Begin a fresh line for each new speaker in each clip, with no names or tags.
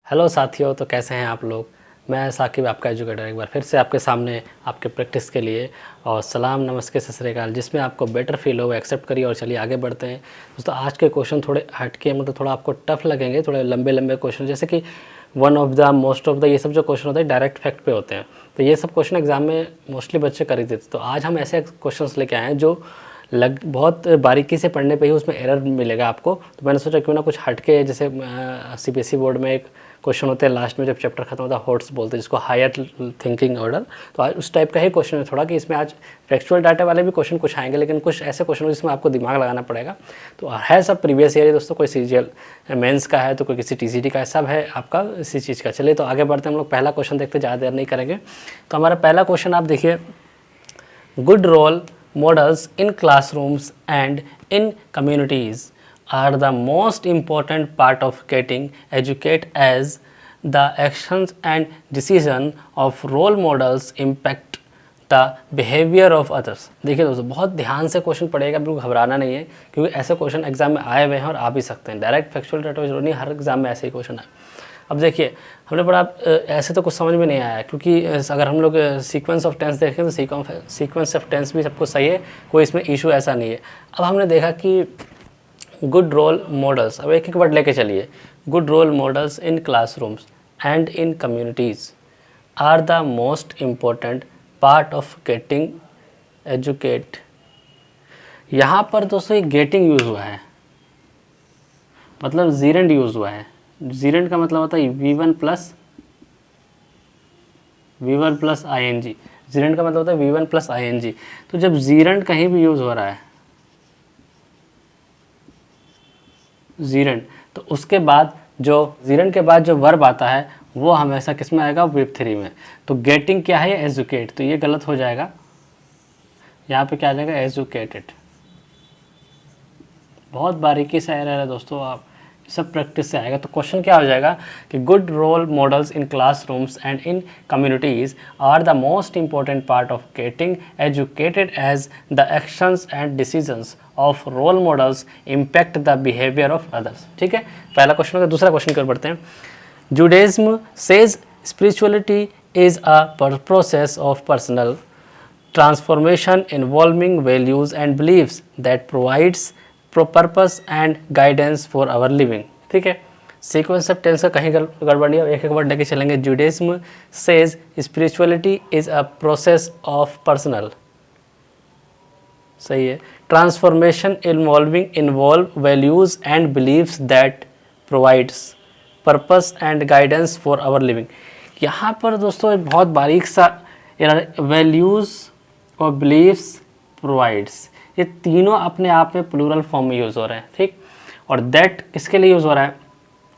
Hello साथियों, तो कैसे हैं आप लोग। मैं साकिब, आपका एजुकेटर, एक बार फिर से आपके सामने आपके प्रैक्टिस के लिए। और सलाम, नमस्ते, सत श्री अकाल, जिसमें आपको बेटर फील हो एक्सेप्ट करिए। और चलिए आगे बढ़ते हैं दोस्तों। आज के क्वेश्चन थोड़े हटके, मतलब थोड़ा आपको टफ लगेंगे, थोड़े लंबे लंबे क्वेश्चन, जैसे कि one of the, most of the, ये सब जो क्वेश्चन होते हैं डायरेक्ट फैक्ट पे होते हैं। तो ये सब क्वेश्चन एग्जाम में मोस्टली बच्चे कर ही देते। तो आज हम ऐसे क्वेश्चन लेके आए हैं जो बहुत बारीकी से पढ़ने पे ही उसमें एरर मिलेगा आपको। तो मैंने सोचा क्यों ना कुछ हटके, जैसे सीबीएसई बोर्ड में एक क्वेश्चन होते हैं लास्ट में जब चैप्टर खत्म होता है, हॉट्स बोलते हैं जिसको, हायर थिंकिंग ऑर्डर। तो आज उस टाइप का ही क्वेश्चन है थोड़ा, कि इसमें आज फैक्चुअल डाटा वाले भी क्वेश्चन कुछ आएंगे, लेकिन कुछ ऐसे क्वेश्चन हो जिसमें आपको दिमाग लगाना पड़ेगा। तो है सब प्रीवियस ईयर दोस्तों, कोई सीजीएल मेंस का है तो कोई किसी टीसीटी का है, सब है आपका इसी चीज़ का। चलिए तो आगे बढ़ते हैं, हम लोग पहला क्वेश्चन देखते, ज़्यादा देर नहीं करेंगे। तो हमारा पहला क्वेश्चन आप देखिए, good role models in classrooms and in communities are the most important part of getting educated, as the actions and decision of role models impact the behavior of others। देखिए दोस्तों, बहुत ध्यान से क्वेश्चन पढ़ेगा, बिल्कुल घबराना नहीं है, क्योंकि ऐसे क्वेश्चन एग्जाम में आए हुए हैं और आ भी सकते हैं। डायरेक्ट फैक्चुअल डाटा जरूरी नहीं, हर एग्जाम में ऐसे ही क्वेश्चन है। अब देखिए, हमने पढ़ा, ऐसे तो कुछ समझ में नहीं आया, क्योंकि अगर हम लोग सीक्वेंस ऑफ टेंस देखें तो सीक्वेंस ऑफ टेंस भी सबको सही है, कोई इसमें इशू ऐसा नहीं है। अब हमने देखा कि गुड रोल मॉडल्स, अब एक एक वर्ड लेके चलिए। Good role models in classrooms and in communities are the most important part of getting educate. यहाँ पर दोस्तों एक गेटिंग यूज़ हुआ है, मतलब जीरेंड यूज़ हुआ है। जीरेंड का मतलब होता है V1 प्लस ING। जीरेंड का मतलब होता है V1 प्लस ING। तो जब जीरेंड कहीं भी यूज़ हो रहा है, जीरेंड, तो उसके बाद जो जीरेंड के बाद जो वर्ब आता है वो हमेशा किस में आएगा, वर्ब 3 में। तो गेटिंग क्या है, एजुकेट, तो ये गलत हो जाएगा। यहाँ पे क्या आ जाएगा, एजुकेटेड। बहुत बारीकी से एरर है दोस्तों, आप सब प्रैक्टिस से आएगा। तो क्वेश्चन क्या हो जाएगा कि good role models in classrooms and in communities are the most important part of getting educated, as the actions and decisions of role models impact the behaviour of others. ठीक है, पहला क्वेश्चन हो गया। दूसरा क्वेश्चन की ओर बढ़ते हैं। Judaism says spirituality is a process of personal transformation involving values and beliefs that provides purpose and guidance for our living। ठीक है, सीक्वेंस ऑफ टेंस का कहीं गड़बड़ नहीं है, एक एक वर्ड लेके चलेंगे। Judaism says spirituality is a process of personal, सही है, transformation involve values and beliefs that provides purpose and guidance for our living. यहाँ पर दोस्तों एक बहुत बारीक सा वैल्यूज और बिलीव्स प्रोवाइड्स, ये तीनों अपने आप में प्लूरल फॉर्म में यूज़ हो रहे हैं। ठीक, और दैट किसके लिए यूज़ हो रहा है,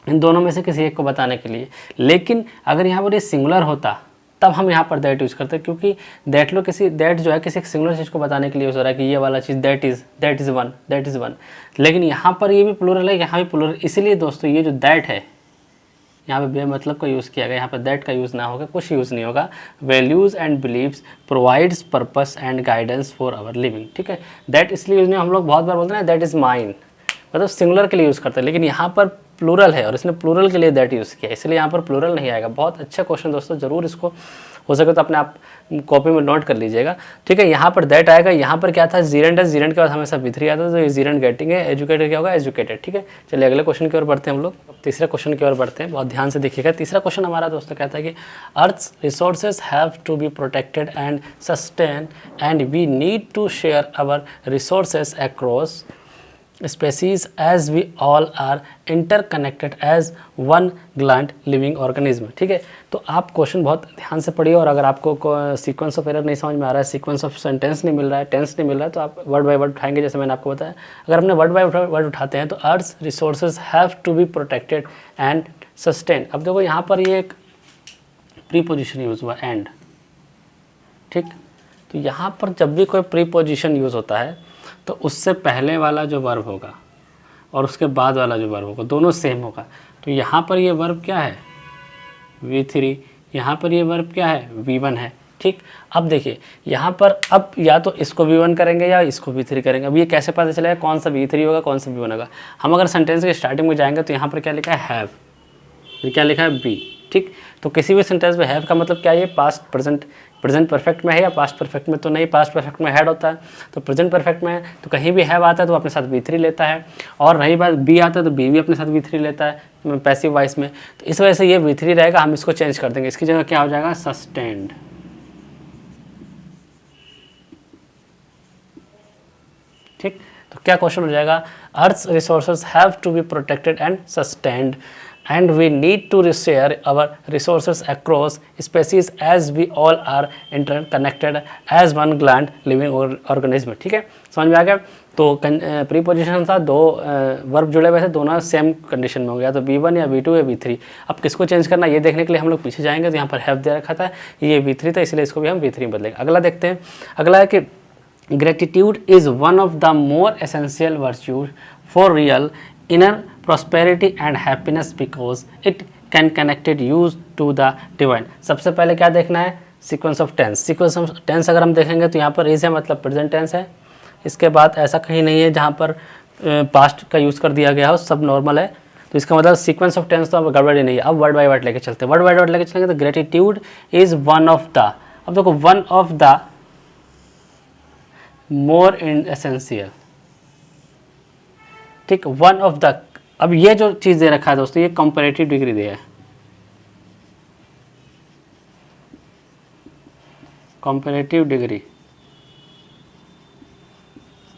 इन दोनों में से किसी एक को बताने के लिए। लेकिन अगर यहाँ पर ये सिंगुलर होता तब हम यहाँ पर दैट यूज़ करते, क्योंकि दैट जो है किसी एक सिंगुलर चीज़ को बताने के लिए यूज़ हो रहा है, कि ये वाला चीज़ दैट इज़ वन। लेकिन यहाँ पर ये भी प्लूरल है, यहाँ भी प्लूरल, इसीलिए दोस्तों ये जो दैट है यहाँ पे बेमतलब का यूज़ किया गया, यहाँ पर दैट का यूज़ ना होगा, कुछ यूज़ नहीं होगा। Values and beliefs provides purpose and guidance for our living. ठीक है, दैट इसलिए यूज़ नहीं, हम लोग बहुत बार बोलते हैं दैट इज़ माइन, मतलब सिंगुलर के लिए यूज़ करते हैं, लेकिन यहाँ पर प्लूरल है और इसने प्लूरल के लिए दैट यूज़ किया, इसलिए यहाँ पर प्लूरल नहीं आएगा। बहुत अच्छा क्वेश्चन दोस्तों, ज़रूर इसको हो सके तो अपने आप कॉपी में नोट कर लीजिएगा। ठीक है, यहाँ पर दैट आएगा। यहाँ पर क्या था, जीरेंड है, जीरेंड के बाद हमेशा V3 आता है, तो ये जीरेंड गेटिंग है। एजुकेटेड क्या होगा, एजुकेटेड। ठीक है, चलिए अगले क्वेश्चन की ओर बढ़ते हैं हम लोग। तीसरे क्वेश्चन की ओर बढ़ते हैं, बहुत ध्यान से देखिएगा। तीसरा क्वेश्चन हमारा दोस्तों कहता है कि earth's resources have to be protected and sustain, and we need to share our resources across species as we all are interconnected as one gland living organism। ठीक है, तो आप क्वेश्चन बहुत ध्यान से पढ़िए, और अगर आपको सीक्वेंस ऑफ एरर नहीं समझ में आ रहा है, सीक्वेंस ऑफ सेंटेंस नहीं मिल रहा है, टेंस नहीं मिल रहा है, तो आप वर्ड बाय वर्ड उठाएंगे, जैसे मैंने आपको बताया। अगर हमने वर्ड बाय वर्ड उठाते हैं तो earth resources have to be protected and sustain. अब देखो यहाँ पर ये एक प्रीपोजिशन यूज़ हुआ, एंड। ठीक, तो यहाँ पर जब भी कोई प्रीपोजिशन यूज़ होता है तो उससे पहले वाला जो वर्ब होगा और उसके बाद वाला जो वर्ब होगा दोनों सेम होगा। तो यहाँ पर ये वर्ब क्या है, V3, यहाँ पर ये वर्ब क्या है, V1 है। ठीक, अब देखिए यहाँ पर, अब या तो इसको V1 करेंगे या इसको V3 करेंगे। अब ये कैसे पता चलेगा कौन सा V3 होगा कौन सा V1 होगा। हम अगर सेंटेंस के स्टार्टिंग में जाएंगे तो यहाँ पर क्या लिखा है, हैव। ये क्या लिखा है बी, ठीक। तो किसी भी सेंटेंस में हैव का मतलब क्या है, ये पास्ट प्रेजेंट परफेक्ट में है या पास्ट परफेक्ट में, तो नहीं, पास्ट परफेक्ट में हैड होता है, तो प्रेजेंट परफेक्ट में है, तो कहीं भी हैव आता है तो अपने साथ बी थ्री लेता है, और रही बात बी आता है तो बी भी अपने साथ बी थ्री लेता है पैसिव वॉइस में, तो इस वजह से ये बी थ्री रहेगा, हम इसको चेंज कर देंगे, इसकी जगह क्या हो जाएगा सस्टेन्ड, ठीक। तो क्या क्वेश्चन हो जाएगा, earth resources have to be protected and sustained and we need to share our resources across species as we all are interconnected as one gland living organism, ठीक है, समझ में आ गया। तो प्रीपोजिशन था, दो वर्ब जुड़े हुए थे, दोनों सेम कंडीशन में हो गया, तो B1 या B2 या B3। अब किसको चेंज करना ये देखने के लिए हम लोग पीछे जाएंगे, तो यहाँ पर हैव दे रखा था, ये B3 था, इसलिए इसको भी हम B3 में बदलेंगे। अगला देखते हैं, अगला है कि gratitude is one of the more essential virtues for real inner prosperity and happiness because it can connected you to the divine। सबसे पहले क्या देखना है, sequence of tense. Sequence of tense अगर हम देखेंगे तो यहाँ पर इज है मतलब प्रेजेंट टेंस है, इसके बाद ऐसा कहीं नहीं है जहाँ पर पास्ट का यूज़ कर दिया गया हो, सब नॉर्मल है, तो इसका मतलब सीक्वेंस ऑफ टेंस तो अब गड़बड़ ही नहीं है। अब वर्ड बाय वर्ड लेके चलते हैं, वर्ड बाय वर्ड लेके चलेंगे तो gratitude is one of the, अब देखो one of the more in essential, ठीक, वन ऑफ द। अब ये जो चीज़ दे रखा है दोस्तों, ये कंपैरेटिव डिग्री दिया है, कंपैरेटिव डिग्री,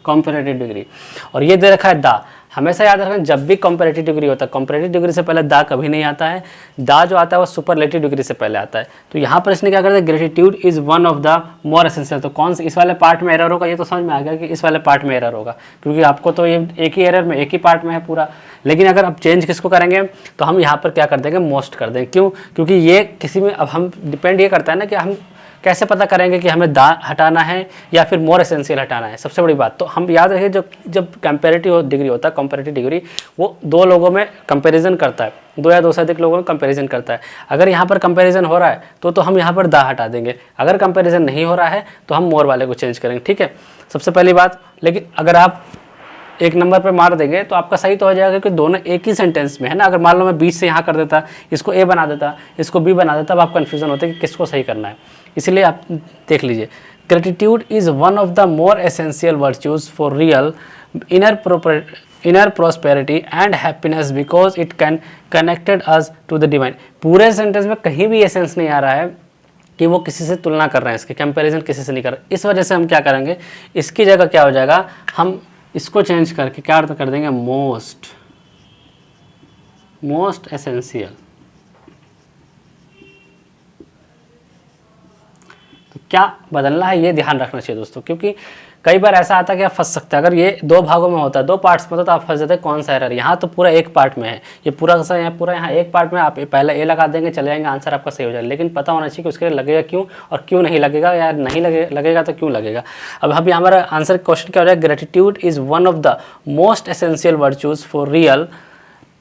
कंपैरेटिव डिग्री, और ये दे रखा है द। हमेशा याद रखना जब भी कंपैरेटिव डिग्री होता है, कंपैरेटिव डिग्री से पहले दा कभी नहीं आता है, दा जो आता है वो सुपरलेटिव डिग्री से पहले आता है। तो यहाँ पर इसने क्या कर दिया, gratitude is one of the more essential, तो कौन से इस वाले पार्ट में एरर होगा, ये तो समझ में आ गया कि इस वाले पार्ट में एरर होगा, क्योंकि आपको तो ये एक ही एरर में एक ही पार्ट में है पूरा। लेकिन अगर अब चेंज किसको करेंगे तो हम यहाँ पर क्या कर देंगे, मोस्ट कर देंगे। क्यों, क्योंकि ये किसी में अब हम डिपेंड ये करता है ना कि हम कैसे पता करेंगे कि हमें दा हटाना है या फिर मोर एसेंशियल हटाना है। सबसे बड़ी बात तो हम याद रखिए, जब कंपैरेटिव डिग्री होता है, कंपैरेटिव डिग्री वो दो लोगों में कंपैरिजन करता है, दो या दो से अधिक लोगों में कंपैरिजन करता है। अगर यहाँ पर कंपैरिजन हो रहा है तो हम यहाँ पर दा हटा देंगे, अगर कंपैरिजन नहीं हो रहा है तो हम मोर वाले को चेंज करेंगे, ठीक है, सबसे पहली बात। लेकिन अगर आप एक नंबर पे मार देंगे तो आपका सही तो हो जाएगा, क्योंकि दोनों एक ही सेंटेंस में है ना। अगर मान लो मैं बीच से यहाँ कर देता, इसको ए बना देता, इसको बी बना देता, अब आप कन्फ्यूजन होते कि किसको सही करना है। इसलिए आप देख लीजिए, gratitude is one of the more essential virtues for real inner prosperity and happiness because it can connected us to the divine. पूरे सेंटेंस में कहीं भी एसेंस नहीं आ रहा है कि वो किसी से तुलना कर रहे हैं, इसके कंपैरिजन किसी से नहीं कर रहे। इस वजह से हम क्या करेंगे, इसकी जगह क्या हो जाएगा, हम इसको चेंज करके क्या अर्थ कर देंगे, मोस्ट एसेंशियल। तो क्या बदलना है ये ध्यान रखना चाहिए दोस्तों, क्योंकि कई बार ऐसा आता है कि आप फंस सकते हैं। अगर ये दो भागों में होता है, दो पार्ट्स में होता है, तो आप फंस जाते हैं कौन सा एरर। यहाँ तो पूरा एक पार्ट में है, ये पूरा का यहाँ पूरा यहाँ एक पार्ट में, आप पहले ए लगा देंगे, चले जाएंगे, आंसर आपका सही हो जाएगा। लेकिन पता होना चाहिए कि उसके लिए लगेगा क्यों और क्यों नहीं लगेगा, या नहीं लगेगा तो क्यों लगेगा। अब यहाँ हमारा आंसर क्वेश्चन क्या हो जाएगा, gratitude is one of the most essential virtues for real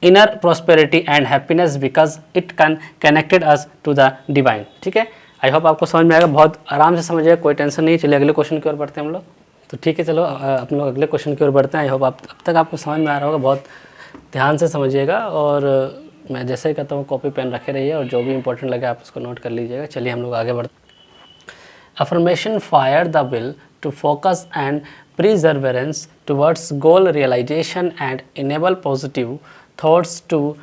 inner prosperity and happiness because it can connected us to the divine, ठीक है। आई होप आपको समझ में आएगा, बहुत आराम से समझिएगा, कोई टेंशन नहीं। चलिए अगले क्वेश्चन की ओर बढ़ते हैं हम लोग। तो ठीक है, चलो अपन लोग अगले क्वेश्चन की ओर बढ़ते हैं। आई होप अब तक आपको समझ में आ रहा होगा, बहुत ध्यान से समझिएगा, और मैं जैसे ही कहता हूँ कॉपी पेन रखे रहिए, और जो भी इंपॉर्टेंट लगे आप उसको नोट कर लीजिएगा। चलिए हम लोग आगे बढ़ते। Affirmation fire the will to focus and perseverance towards goal realization and enable positive thoughts to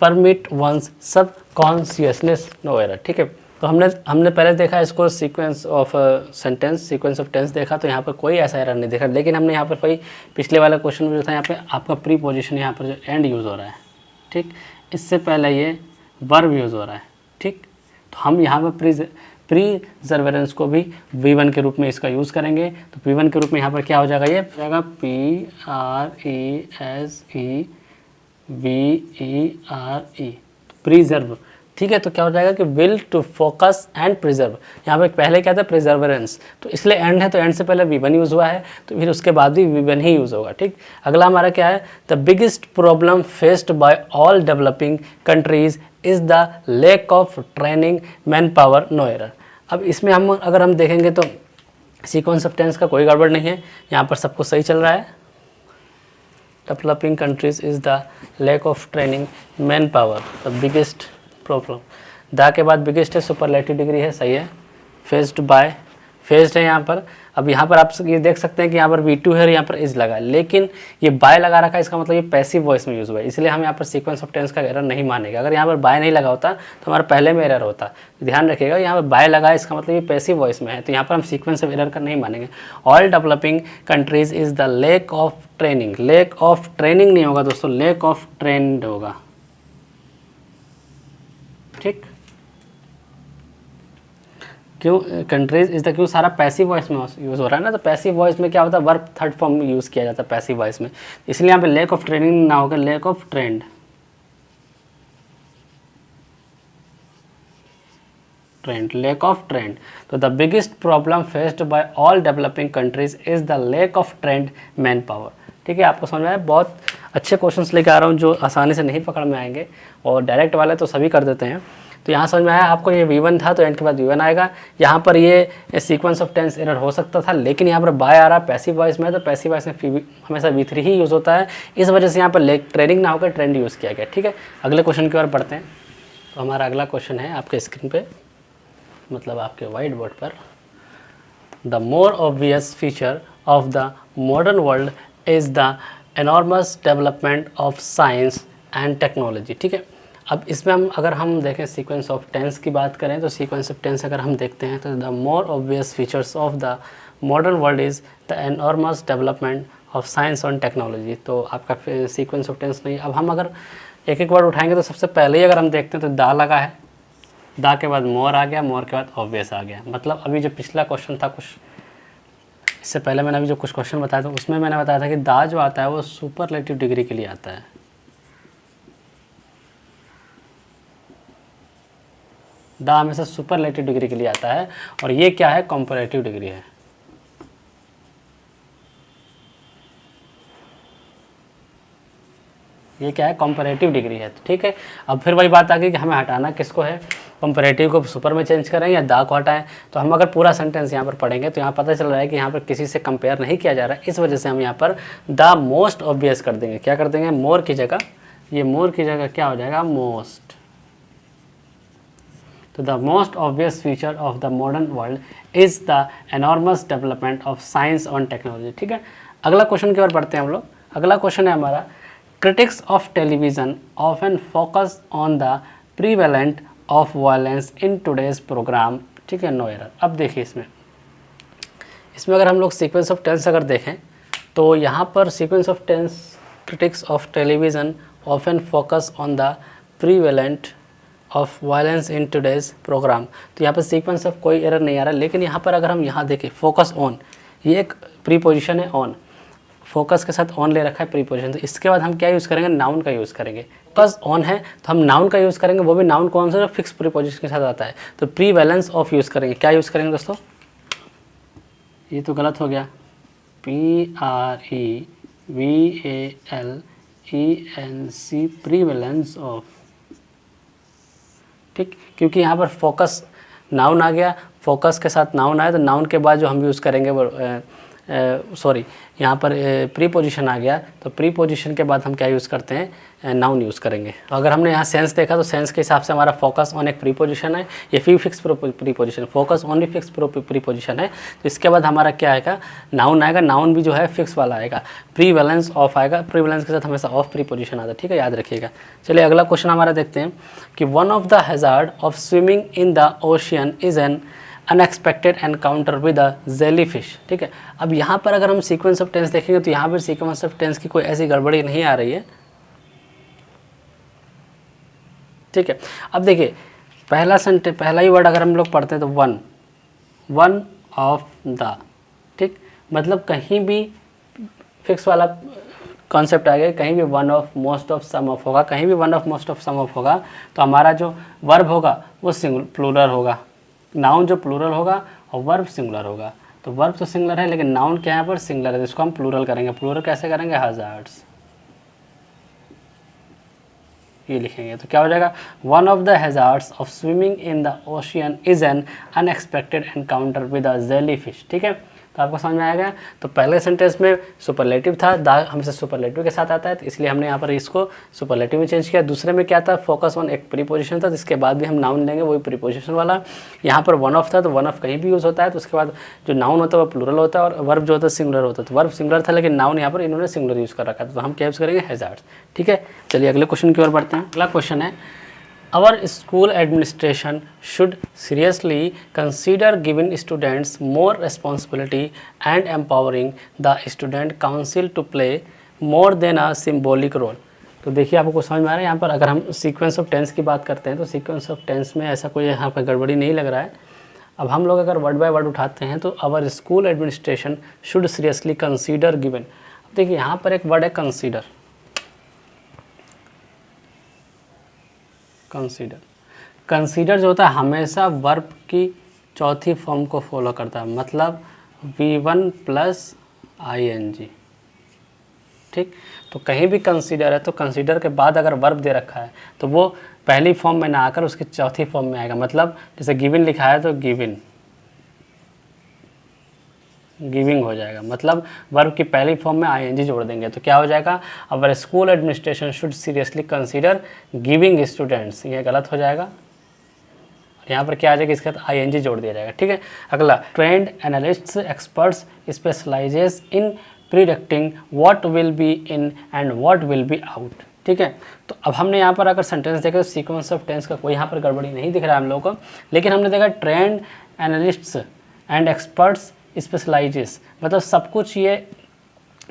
permit one's subconsciousness no error, ठीक है। तो हमने पहले देखा इसको sequence of sentence, sequence of tense देखा, तो यहाँ पर कोई ऐसा एरर नहीं देखा। लेकिन हमने यहाँ पर कोई पिछले वाला क्वेश्चन में जो था, यहाँ पे आपका प्री पोजिशन यहाँ पर जो एंड यूज़ हो रहा है, ठीक, इससे पहले ये वर्ब यूज़ हो रहा है, ठीक। तो हम यहाँ पर प्रीजर्वेरेंस को भी V1 के रूप में इसका यूज़ करेंगे। तो P1 के रूप में यहाँ पर क्या हो जाएगा, ये हो जाएगा PRESEVERE, प्रिजर्व, ठीक है। तो क्या हो जाएगा कि will to focus and preserve, यहाँ पे पहले क्या था, प्रिजर्वेरेंस, तो इसलिए एंड है, तो एंड से पहले V1 यूज़ हुआ है, तो फिर उसके बाद भी V1 ही यूज़ होगा, ठीक। अगला हमारा क्या है, the biggest problem faced by all developing countries is the lack of training man power no error. अब इसमें अगर हम देखेंगे तो सीक्वेंस ऑफ टेंस का कोई गड़बड़ नहीं है, यहाँ पर सब कुछ सही चल रहा है। developing countries is the lack of training manpower the biggest problem। दा के बाद बिगेस्ट है, सुपरलेटिव डिग्री है, सही है। फेस्ड बाय, फेस्ड है यहाँ पर। अब यहाँ पर आप ये देख सकते हैं कि यहाँ पर V2 है और यहाँ पर इज लगा है, लेकिन ये बाय लगा रखा है, इसका मतलब ये पैसिव वॉइस में यूज़ हुआ है, इसलिए हम यहाँ पर सीक्वेंस ऑफ टेंस का एरर नहीं मानेंगे। अगर यहाँ पर बाय नहीं लगा होता तो हमारा पहले में एरर होता। ध्यान रखिएगा, यहाँ पर बाय लगा है, इसका मतलब ये पैसिव वॉइस में है, तो यहाँ पर हम सीक्वेंस ऑफ एरर का नहीं मानेंगे। All developing countries is the lack of training. Lack of training नहीं होगा दोस्तों, लैक ऑफ ट्रेंड होगा, ठीक। क्यों कंट्रीज इज द, क्यों सारा पैसिव वॉइस में यूज़ हो रहा है ना, तो पैसिव वॉइस में क्या होता है, वर्ब थर्ड फॉर्म में यूज़ किया जाता है पैसिव वॉइस में, इसलिए यहाँ पे लैक ऑफ ट्रेनिंग ना होगा, lack of trained. Trained, lack of trained. तो the biggest problem faced by all developing countries is the lack of trained manpower. ठीक है, आपको समझ में आया? बहुत अच्छे क्वेश्चंस लेकर आ रहा हूँ जो आसानी से नहीं पकड़ में आएंगे, और डायरेक्ट वाले तो सभी कर देते हैं। तो यहाँ समझ में आया आपको, ये V1 था तो एंड के बाद V1 आएगा। यहाँ पर ये सीक्वेंस ऑफ टेंस एरर हो सकता था, लेकिन यहाँ पर बाय आ रहा है पैसिव वॉइस में, तो पैसिव वॉइस में हमेशा V3 ही यूज़ होता है, इस वजह से यहाँ पर ट्रेनिंग ना होकर ट्रेंड यूज़ किया गया। ठीक है, अगले क्वेश्चन की ओर बढ़ते हैं। तो हमारा अगला क्वेश्चन है आपके स्क्रीन पे, मतलब आपके वाइट बोर्ड पर। The more obvious feature of the modern world is the enormous development of science and technology. ठीक है, अब इसमें हम अगर हम देखें सीक्वेंस ऑफ टेंस की बात करें, तो सीक्वेंस ऑफ टेंस अगर हम देखते हैं तो the more obvious features of the modern world is the enormous development of science and technology. तो आपका सीक्वेंस ऑफ टेंस नहीं। अब हम अगर एक एक वर्ड उठाएंगे तो सबसे पहले ही अगर हम देखते हैं तो दा लगा है, दा के बाद मोर आ गया, मोर के बाद ऑब्वियस आ गया। मतलब अभी जो पिछला क्वेश्चन था, कुछ इससे पहले मैंने अभी जो कुछ क्वेश्चन बताया था उसमें मैंने बताया था कि दा जो आता है वो सुपरलेटिव डिग्री के लिए आता है। दा हमेशा सुपरलेटिव डिग्री के लिए आता है, और ये क्या है, कंपैरेटिव डिग्री है। ये क्या है, कंपैरेटिव डिग्री है। तो ठीक है, अब फिर वही बात आ गई कि हमें हटाना किसको है, कंपैरेटिव को सुपर में चेंज करें या दा को हटाएं। तो हम अगर पूरा सेंटेंस यहाँ पर पढ़ेंगे तो यहाँ पता चल रहा है कि यहाँ पर किसी से कंपेयर नहीं किया जा रहा है, इस वजह से हम यहाँ पर द मोस्ट ऑब्वियस कर देंगे। क्या कर देंगे, मोर की जगह, ये मोर की जगह क्या हो जाएगा, मोस्ट। तो the most obvious feature of the modern world is the enormous development of science and technology. ठीक है, अगला क्वेश्चन की ओर बढ़ते हैं हम लोग। अगला क्वेश्चन है हमारा, critics of television often focus on the prevalence of violence in today's program। ठीक है, नो एरर। अब देखिए इसमें अगर हम लोग सीक्वेंस ऑफ टेंस अगर देखें तो यहाँ पर sequence of tense, critics of television often focus on the prevalence of violence in today's program। तो यहाँ पर सीक्वेंस ऑफ कोई एरर नहीं आ रहा, लेकिन यहाँ पर अगर हम यहाँ देखें फोकस ऑन, ये एक प्रीपोजिशन है ऑन, फोकस के साथ ऑन ले रखा है प्रीपोजिशन। तो इसके बाद हम क्या यूज़ करेंगे, नाउन का यूज़ करेंगे। फोकस ऑन है तो हम नाउन का यूज़ करेंगे, वो भी नाउन कौन सा, जो फिक्स प्रीपोजिशन के साथ आता है। तो प्रीवैलेंस ऑफ यूज़ करेंगे। क्या यूज़ करेंगे दोस्तों, ये तो गलत हो गया, PREVALENC, प्रीवैलेंस ऑफ। ठीक, क्योंकि यहाँ पर फोकस नाउन आ गया, फोकस के साथ नाउन आया, तो नाउन के बाद जो हम यूज़ करेंगे वो सॉरी यहाँ पर प्रीपोजिशन आ गया, तो प्रीपोजिशन के बाद हम क्या यूज़ करते हैं, नाउन यूज़ करेंगे। तो अगर हमने यहाँ सेंस देखा तो सेंस के हिसाब से हमारा फोकस ऑन एक प्रीपोजिशन है, ये फिक्स प्रीपोजिशन, फोकस ऑन भी फिक्स प्रीपोजिशन है। तो इसके बाद हमारा क्या आएगा, नाउन आएगा, नाउन भी जो है फिक्स वाला आएगा, प्रीवैलेंस ऑफ आएगा, प्रीवैलेंस के साथ हमेशा ऑफ प्रीपोजिशन आता है। ठीक है, याद रखिएगा। चलिए अगला क्वेश्चन हमारा देखते हैं कि one of the hazard of swimming in the ocean is an unexpected encounter with a jellyfish. ठीक है, अब यहाँ पर अगर हम सीक्वेंस ऑफ टेंस देखेंगे तो यहाँ पर सीक्वेंस ऑफ टेंस की कोई ऐसी गड़बड़ी नहीं आ रही है। ठीक है, अब देखिए पहला ही वर्ड अगर हम लोग पढ़ते हैं तो वन ऑफ द। ठीक, मतलब कहीं भी फिक्स वाला कॉन्सेप्ट आ गया, कहीं भी one of, most of, some of होगा, कहीं भी one of, most of, some of होगा, तो हमारा जो वर्ब होगा वो प्लूरल होगा, नाउन जो प्लूरल होगा और वर्ब सिंगुलर होगा। तो वर्ब तो सिंगुलर है लेकिन नाउन क्या है, यहाँ पर सिंगुलर है, इसको हम प्लूरल करेंगे। प्लूरल कैसे करेंगे, हैजार्ड्स, ये लिखेंगे। तो क्या हो जाएगा, one of the hazards of swimming in the ocean is an unexpected encounter with a jellyfish. ठीक है, तो आपको समझ में आएगा। तो पहले सेंटेंस में सुपरलेटिव था, द हमेशा सुपरलेटिव के साथ आता है, तो इसलिए हमने यहाँ पर इसको सुपरलेटिव में चेंज किया। दूसरे में क्या था, फोकस ऑन एक प्रीपोजिशन था, जिसके बाद भी हम नाउन लेंगे वही प्रीपोजिशन वाला। यहाँ पर वन ऑफ था, तो वन ऑफ कहीं भी यूज़ होता है, तो उसके बाद जो नाउन होता है वो प्लूरल होता है, और वर्ब जो होता है सिंगुलर होता है। तो वर्ब सिंगुलर था, लेकिन नाउन यहाँ पर इन्होंने सिंगुलर यूज़ कर रखा था, तो हम क्या यूज़ करेंगे, हैज़ार्ड्स। ठीक है, चलिए अगले क्वेश्चन की ओर बढ़ते हैं। अगला क्वेश्चन है, Our school administration should seriously consider giving students more responsibility and empowering the student council to play more than a symbolic role। तो देखिए आपको समझ में आ रहा है, यहाँ पर अगर हम सीक्वेंस ऑफ टेंस की बात करते हैं तो सीक्वेंस ऑफ टेंस में ऐसा कोई यहाँ पर गड़बड़ी नहीं लग रहा है। अब हम लोग अगर वर्ड बाय वर्ड उठाते हैं तो our school administration should seriously consider given. अब देखिए यहाँ पर एक वर्ड है कंसीडर, कंसीडर जो होता है हमेशा वर्ब की चौथी फॉर्म को फॉलो करता है, मतलब V1 प्लस ING। ठीक, तो कहीं भी कंसीडर है तो कंसीडर के बाद अगर वर्ब दे रखा है तो वो पहली फॉर्म में ना आकर उसकी चौथी फॉर्म में आएगा। मतलब जैसे गिविन लिखा है तो गिविंग हो जाएगा, मतलब वर्ब की पहली फॉर्म में ING जोड़ देंगे तो क्या हो जाएगा, अवर school administration should seriously consider giving students. ये गलत हो जाएगा, यहाँ पर क्या आ जाएगा, इसके साथ ING जोड़ दिया जाएगा। ठीक है, अगला, trend analysts experts specialises in predicting what will be in and what will be out. ठीक है, तो अब हमने यहाँ पर अगर सेंटेंस देखा तो सीक्वेंस ऑफ टेंस का कोई यहाँ पर गड़बड़ी नहीं दिख रहा है हम लोगों को, लेकिन हमने देखा trend analysts and experts specialises, मतलब सब कुछ ये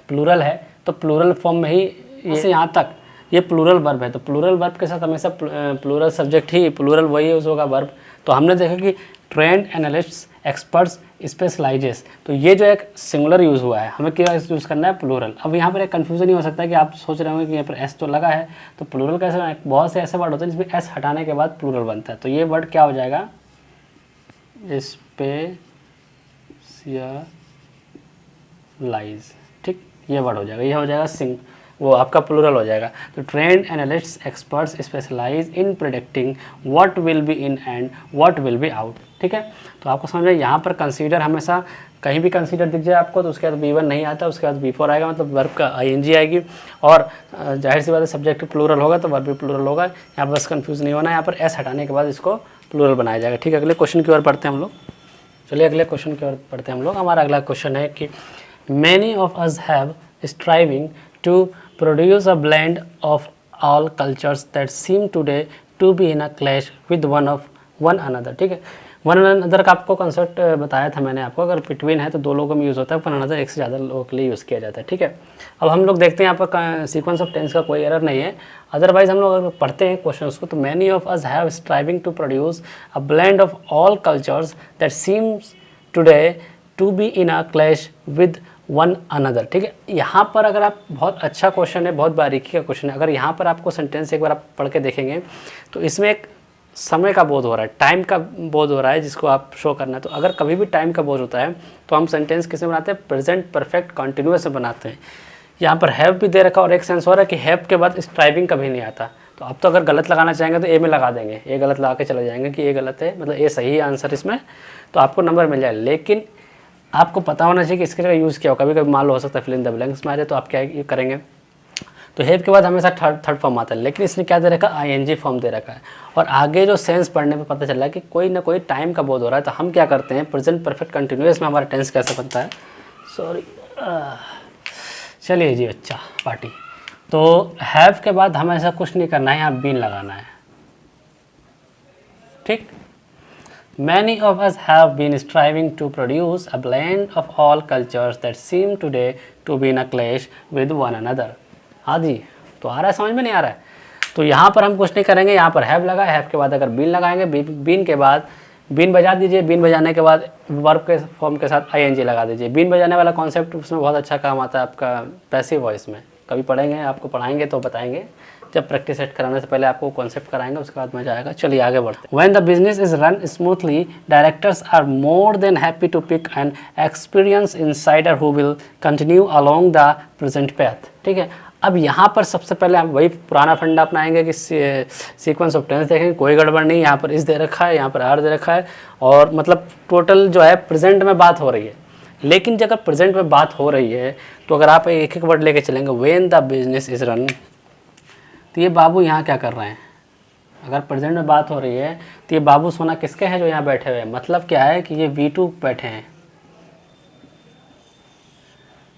प्लूरल है, तो प्लूरल फॉर्म में ही ये से यहाँ तक ये प्लूरल वर्ब है, तो प्लूरल वर्ब के साथ हमेशा प्लूरल सब्जेक्ट ही प्लूरल वही यूज़ होगा वर्ब। तो हमने देखा कि ट्रेंड एनालिस्ट्स एक्सपर्ट्स स्पेशलाइजेस, तो ये जो एक सिंगुलर यूज़ हुआ है, हमें क्या यूज़ करना है, प्लूरल। अब यहाँ पर एक कन्फ्यूजन ही हो सकता है कि आप सोच रहे होंगे कि यहाँ पर एस तो लगा है तो प्लूरल कैसे, बहुत से ऐसे वर्ड होते हैं जिसमें एस हटाने के बाद प्लूरल बनता है, तो ये वर्ड क्या हो जाएगा, स्पेशलाइज। ठीक, ये वर्ड हो जाएगा, ये हो जाएगा वो आपका प्लूरल हो जाएगा। तो trend analysts experts specialize in predicting what will be in and what will be out. ठीक है, तो आपको समझ में, यहाँ पर कंसीडर हमेशा कहीं भी कंसीडर दिख जाए आपको तो उसके बाद V1 नहीं आता, उसके बाद V4 आएगा, मतलब वर्ब का ING आएगी, और जाहिर सी बात है सब्जेक्ट प्लूरल होगा तो वर्ब भी प्लूरल होगा। यहाँ पर बस कंफ्यूज नहीं होना, यहाँ पर S हटाने के बाद इसको प्लूरल बनाया जाएगा। ठीक है, अगले क्वेश्चन की ओर पढ़ते हैं हम लोग। चलिए अगले क्वेश्चन की ओर पढ़ते हैं हम लोग। हमारा अगला क्वेश्चन है कि many of us have striving to produce a blend of all cultures that seem today to be in a clash with one another. ठीक है, वन अनदर का आपको कंसेप्ट बताया था मैंने आपको, अगर बिटवीन है तो दो लोगों में यूज़ होता है, वन अनदर एक से ज़्यादा लोगों के लिए यूज़ किया जाता है। ठीक है, अब हम लोग देखते हैं यहाँ पर सीक्वेंस ऑफ टेंस का कोई एरर नहीं है, अदरवाइज हम लोग अगर पढ़ते हैं क्वेश्चन को तो many of us have striving to produce a blend of all cultures that seems today to be in a clash with one another. ठीक है, यहाँ पर अगर आप, बहुत अच्छा क्वेश्चन है, बहुत बारीकी का क्वेश्चन है, अगर यहाँ पर आपको सेंटेंस एक बार आप पढ़ के देखेंगे तो इसमें एक समय का बोध हो रहा है, टाइम का बोध हो रहा है जिसको आप शो करना है। तो अगर कभी भी टाइम का बोध होता है तो हम सेंटेंस किस में बनाते हैं, प्रेजेंट परफेक्ट कॉन्टिन्यूअस में बनाते हैं। यहाँ पर हैव भी दे रखा और एक सेंस हो रहा है कि हैव के बाद स्ट्राइविंग कभी नहीं आता, तो अब तो अगर गलत लगाना चाहेंगे तो ए में लगा देंगे, ए गलत लगा के चले जाएंगे कि ए गलत है, मतलब ए सही है आंसर इसमें, तो आपको नंबर मिल जाए। लेकिन आपको पता होना चाहिए कि इसके जगह यूज़ क्या हो, कभी कभी मान लो हो सकता है फिल इन द ब्लैंक्स में आ जाए, तो आप क्या करेंगे, तो हैव के बाद हमेशा थर्ड फॉर्म आता है, लेकिन इसने क्या दे रखा, ING फॉर्म दे रखा है, और आगे जो सेंस पढ़ने पे पता चल रहा है कि कोई ना कोई टाइम का बोध हो रहा है, तो हम क्या करते हैं, प्रेजेंट परफेक्ट कंटिन्यूअस में हमारा टेंस कैसे बनता है, सॉरी, चलिए जी, अच्छा पार्टी। तो हैव के बाद हमें ऐसा कुछ नहीं करना है, यहाँ बीन लगाना है। ठीक, Many of us have been striving to produce a blend of all cultures that seem today to be in a clash with one another। हाँ जी, तो आ रहा है, समझ में नहीं आ रहा है, तो यहाँ पर हम कुछ नहीं करेंगे, यहाँ पर हैव लगा, हैव के बाद अगर बीन लगाएंगे, बीन के बाद बीन बजा दीजिए, बीन बजाने के बाद वर्ब के फॉर्म के साथ ING लगा दीजिए। बीन बजाने वाला कॉन्सेप्ट उसमें बहुत अच्छा काम आता है आपका पैसिव वॉइस में, कभी पढ़ेंगे, आपको पढ़ाएंगे तो बताएंगे, जब प्रैक्टिस सेट कराने से पहले आपको कॉन्सेप्ट कराएंगे, उसके बाद मजा आएगा। चलिए आगे बढ़ते हैं। When the business is run smoothly directors are more than happy to pick an experience insider who will continue along the present path. ठीक है, अब यहाँ पर सबसे पहले हम वही पुराना फंडा अपनाएंगे कि सीक्वेंस ऑफ टेंस देखेंगे, कोई गड़बड़ नहीं, यहाँ पर इस दे रखा है, यहाँ पर आर दे रखा है, और मतलब टोटल जो है प्रेजेंट में बात हो रही है, लेकिन जब प्रेजेंट में बात हो रही है तो अगर आप एक एक वर्ड लेके चलेंगे, when the business is run, तो ये बाबू यहाँ क्या कर रहे हैं? अगर प्रेजेंट में बात हो रही है तो ये बाबू सोना किसके हैं जो यहाँ बैठे हुए हैं? मतलब क्या है कि ये V2 बैठे हैं,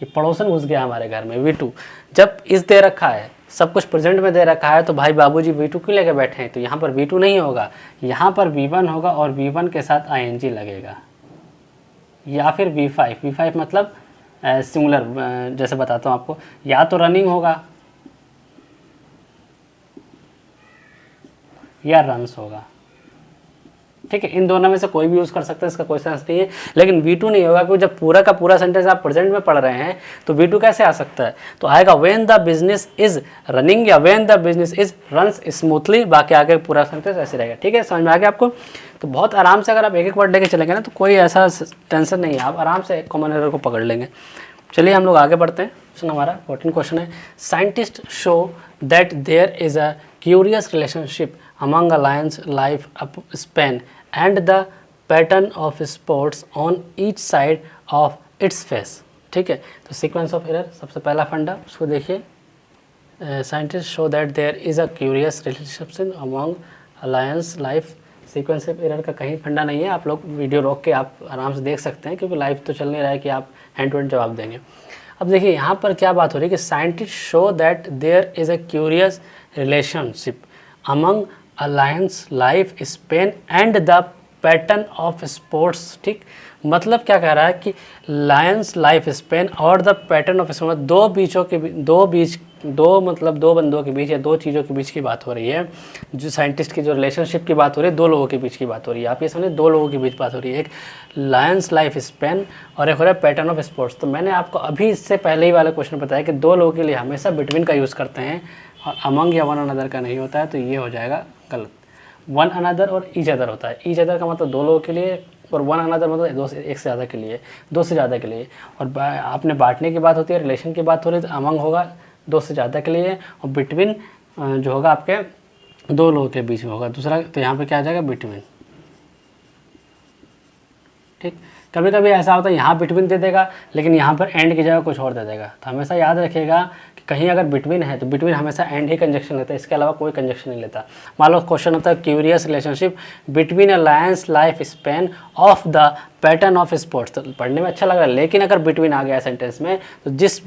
ये पड़ोसन घुस गया हमारे घर में V2। जब इस दे रखा है, सब कुछ प्रेजेंट में दे रखा है, तो भाई बाबूजी V2 क्यों लेके बैठे हैं? तो यहाँ पर V2 नहीं होगा, यहाँ पर V1 होगा और V1 के साथ ING लगेगा, या फिर V5 मतलब सिंगुलर। जैसे बताता हूँ आपको, या तो रनिंग होगा या रन्स होगा, ठीक है। इन दोनों में से कोई भी यूज़ कर सकते हैं, इसका कोई सेंस नहीं है। लेकिन V2 नहीं होगा, क्योंकि जब पूरा का पूरा सेंटेंस आप प्रेजेंट में पढ़ रहे हैं तो V2 कैसे आ सकता है? तो आएगा when the business is running या when the business is runs smoothly. बाकी आगे पूरा सेंटेंस ऐसे रहेगा, ठीक है। समझ में आ गया आपको? तो बहुत आराम से अगर आप एक एक वर्ड लेके चलेंगे ना तो कोई ऐसा टेंशन नहीं है, आप आराम से कॉमन एरर को पकड़ लेंगे। चलिए हम लोग आगे बढ़ते हैं। क्वेश्चन हमारा 14 क्वेश्चन है, scientist show that there is a curious relationship among a lion's life span and the pattern of spots on each side of its face, ठीक है। तो सीक्वेंस ऑफ एरर, सबसे पहला फंडा उसको देखिए, scientist show that there is a curious relationship among a lion's life. Sequence of error का कहीं फंडा नहीं है, आप लोग वीडियो रोक के आप आराम से देख सकते हैं, क्योंकि लाइव तो चल नहीं रहा है कि आप हैंड टू हैंड जवाब देंगे। अब देखिए यहाँ पर क्या बात हो रही है कि scientist show that there is a curious relationship among a lion's life span and the pattern of sports, ठीक। मतलब क्या कह रहा है कि लायंस लाइफ स्पेन और द पैटर्न ऑफ स्पोर्ट्स, दो बंदों के बीच या दो चीज़ों के बीच की बात हो रही है। जो साइंटिस्ट की जो रिलेशनशिप की बात हो रही है, दो लोगों के बीच की बात हो रही है। आप ये समझे, दो लोगों के बीच बात हो रही है, एक लायंस लाइफ स्पेन और एक हो रहा है पैटर्न ऑफ स्पोर्ट्स। तो मैंने आपको अभी इससे पहले ही वाला क्वेश्चन बताया कि दो लोगों के लिए हमेशा बिटवीन का यूज़ करते हैं और अमंग या वन अनदर का नहीं होता है, तो ये हो जाएगा गलत। वन अनदर और ईच अदर होता है। ईच अदर का मतलब दो लोगों के लिए और वन अनदर मतलब एक से ज़्यादा के लिए, दो से ज़्यादा के लिए। और आपने बांटने की बात होती है, रिलेशन की बात हो रही है, तो अमंग होगा दो से ज़्यादा के लिए, और बिटवीन जो होगा आपके दो लोगों के बीच में होगा दूसरा। तो यहाँ पे क्या आ जाएगा? बिटवीन, ठीक। कभी कभी ऐसा होता है यहाँ बिटवीन दे देगा, लेकिन यहाँ पर एंड की जगह कुछ और दे देगा। तो हमेशा याद रखिएगा कि कहीं अगर बिटवीन है तो बिटवीन हमेशा एंड ही कंजक्शन लेता है, इसके अलावा कोई कंजक्शन नहीं लेता। मान लो क्वेश्चन होता है curious relationship between a lion's life span of the pattern of sports, तो पढ़ने में अच्छा लग रहा है। लेकिन अगर बिटवीन आ गया सेंटेंस में, तो जिस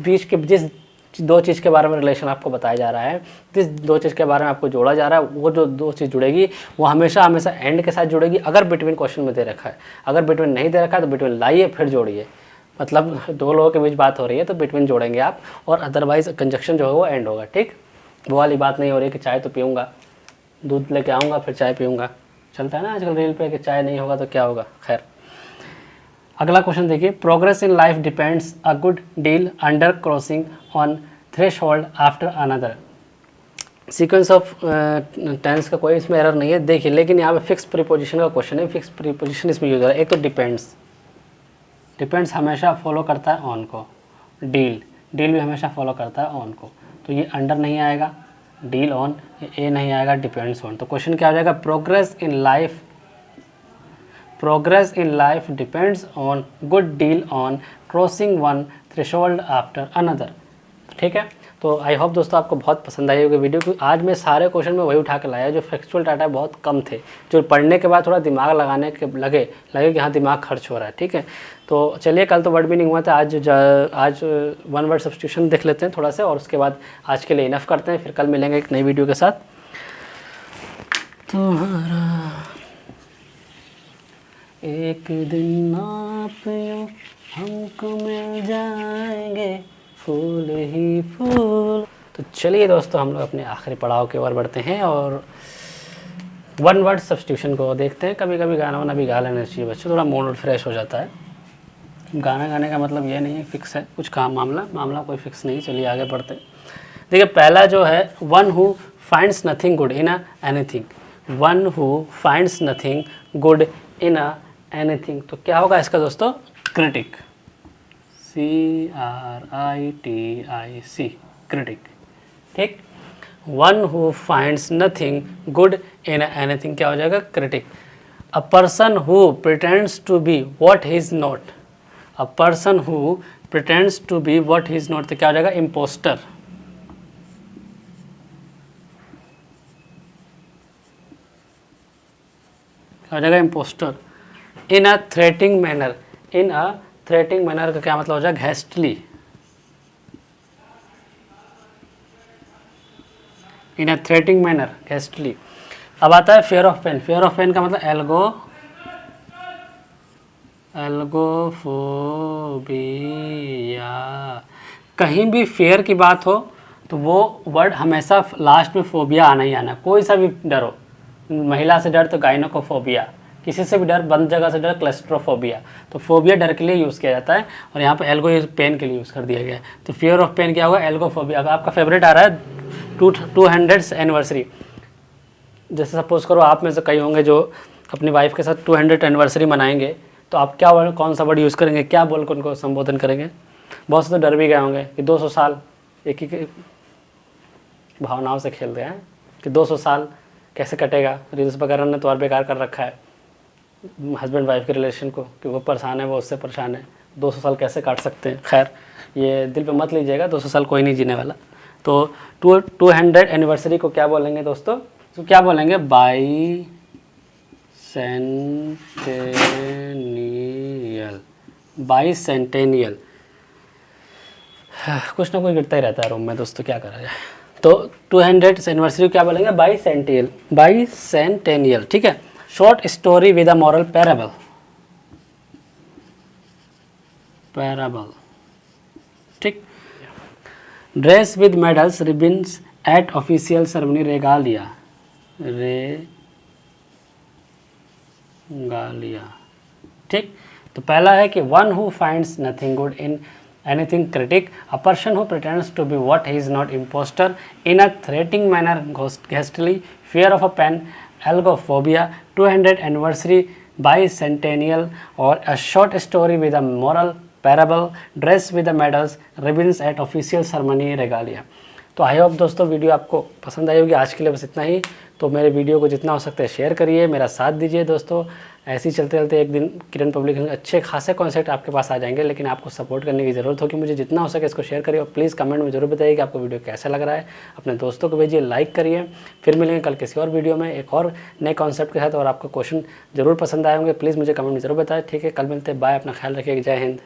दो चीज़ के बारे में रिलेशन आपको बताया जा रहा है, जिस दो चीज़ के बारे में आपको जोड़ा जा रहा है, वो जो दो चीज़ जुड़ेगी वो हमेशा एंड के साथ जुड़ेगी, अगर बिटवीन क्वेश्चन में दे रखा है। अगर बिटवीन नहीं दे रखा है तो बिटवीन लाइए फिर जोड़िए, मतलब दो लोगों के बीच बात हो रही है तो बिटवीन जोड़ेंगे आप, और अदरवाइज कंजक्शन जो है वो एंड होगा, ठीक। वो वाली बात नहीं हो रही कि चाय तो पीऊँगा, दूध लेके आऊँगा फिर चाय पीऊँगा, चलता है ना आजकल रील पे कि चाय नहीं होगा तो क्या होगा। खैर, अगला क्वेश्चन देखिए, progress in life depends a good deal under crossing on threshold after another. Sequence of tense का कोई इसमें एरर नहीं है, देखिए। लेकिन यहाँ पे फिक्स प्रीपोजिशन का क्वेश्चन है, फिक्स प्रीपोजिशन इसमें यूज हो रहा है। एक तो डिपेंड्स हमेशा फॉलो करता है ऑन को, डील भी हमेशा फॉलो करता है ऑन को, तो ये अंडर नहीं आएगा, डील ऑन, ए नहीं आएगा, डिपेंड्स ऑन। तो क्वेश्चन क्या हो जाएगा? Progress in life depends on good deal on crossing one threshold after another, ठीक है। तो आई होप दोस्तों आपको बहुत पसंद आई होगी वीडियो, क्योंकि आज मैं सारे क्वेश्चन में वही उठा के लाया जो फैक्चुअल डाटा बहुत कम थे, जो पढ़ने के बाद थोड़ा दिमाग लगाने के लगे कि हाँ दिमाग खर्च हो रहा है, ठीक है। तो चलिए, कल तो वर्ड मीनिंग हुआ था, आज वन वर्ड सब्स्टिट्यूशन देख लेते हैं थोड़ा सा, और उसके बाद आज के लिए इनफ करते हैं। फिर कल मिलेंगे एक नई वीडियो के साथ। तुम्हारा एक दिन आप यूं हमको मिल जाएंगे फूल ही फूल। तो चलिए दोस्तों, हम लोग अपने आखिरी पड़ाव की ओर बढ़ते हैं और वन वर्ड सब्स्टिट्यूशन को देखते हैं। कभी कभी गाना वाना भी गा लेना चाहिए बच्चों, थोड़ा मूड फ्रेश हो जाता है। गाना गाने का मतलब ये नहीं है फिक्स है कुछ काम, मामला कोई फिक्स नहीं। चलिए आगे बढ़ते हैं। देखिए, पहला जो है, one who finds nothing good in anything, one who finds nothing good in anything. तो क्या होगा इसका दोस्तों? क्रिटिक, CRITIC, क्रिटिक, ठीक। One who finds nothing good in anything क्या हो जाएगा? Critic. A person who pretends to be what he is not, a person who pretends to be what he is not, तो क्या हो जाएगा impostor. क्या हो जाएगा impostor. In a threatening manner, in a threatening manner का क्या मतलब हो जाएगा hastily, in a threatening manner hastily. अब आता है fair of pain. Fair of pain का मतलब एल्गोफोबिया। कहीं भी फेयर की बात हो तो वो वर्ड हमेशा लास्ट में फोबिया आना ही आना। कोई सा भी डर हो, महिला से डर तो गाइनोकोफोबिया, किसी से भी डर, बंद जगह से डर क्लस्ट्रोफोबिया। तो फोबिया डर के लिए यूज़ किया जाता है और यहाँ पे एल्गो पेन के लिए यूज़ कर दिया गया है। तो फियर ऑफ पेन क्या होगा एल्गोफोबिया। अगर आपका फेवरेट आ रहा है 200th एनिवर्सरी, जैसे सपोज करो आप में से कई होंगे जो अपनी वाइफ के साथ 200th एनिवर्सरी मनाएंगे, तो आप क्या वर्ड, कौन सा वर्ड यूज़ करेंगे, क्या बोल कर उनको संबोधन करेंगे। बहुत से तो डर भी गए होंगे कि 200 साल, एक ही भावनाओं से खेलते हैं कि 200 साल कैसे कटेगा। रील्स वगैरह ने तो और बेकार कर रखा है हस्बैंड वाइफ के रिलेशन को कि वो परेशान है, वो उससे परेशान है, 200 साल कैसे काट सकते हैं। खैर ये दिल पे मत लीजिएगा, 200 साल कोई नहीं जीने वाला। तो 200 एनिवर्सरी को क्या बोलेंगे दोस्तों, तो क्या बोलेंगे बाईसेंटेनियल। बाईसेंटेनियल, कुछ ना कुछ गिरता ही रहता है रूम में दोस्तों, क्या करा जाए। तो 200th एनिवर्सरी क्या बोलेंगे बाईसेंटेनियल, बाईसेंटेनियल। ठीक है। Short story with a moral parable, parable. ठीक। Dress with medals ribbons at official ceremony, regalia, regalia. ठीक। तो पहला है कि one who finds nothing good in anything critic, a person who pretends to be what he is not, imposter, in a threatening manner, hastily, fear of a pen, algophobia, 200th anniversary, bicentennial, or a short story with a moral parable, dress with the medals, ribbons at official ceremony, regalia। तो I hope दोस्तों video आपको पसंद आई होगी। आज के लिए बस इतना ही। तो मेरे वीडियो को जितना हो सकता है शेयर करिए, मेरा साथ दीजिए दोस्तों। ऐसे ही चलते चलते एक दिन किरण पब्लिक अच्छे खासे कॉन्सेप्ट आपके पास आ जाएंगे, लेकिन आपको सपोर्ट करने की ज़रूरत होगी। मुझे जितना हो सके इसको शेयर करिए और प्लीज़ कमेंट में जरूर बताइए कि आपको वीडियो कैसा लग रहा है। अपने दोस्तों को भेजिए, लाइक करिए। फिर मिलेंगे कल किसी और वीडियो में एक और नए कॉन्सेप्ट के साथ, और आपको क्वेश्चन जरूर पसंद आए होंगे। प्लीज़ मुझे कमेंट में जरूर बताएं। ठीक है, कल मिलते हैं। बाय, अपना ख्याल रखिए। जय हिंद।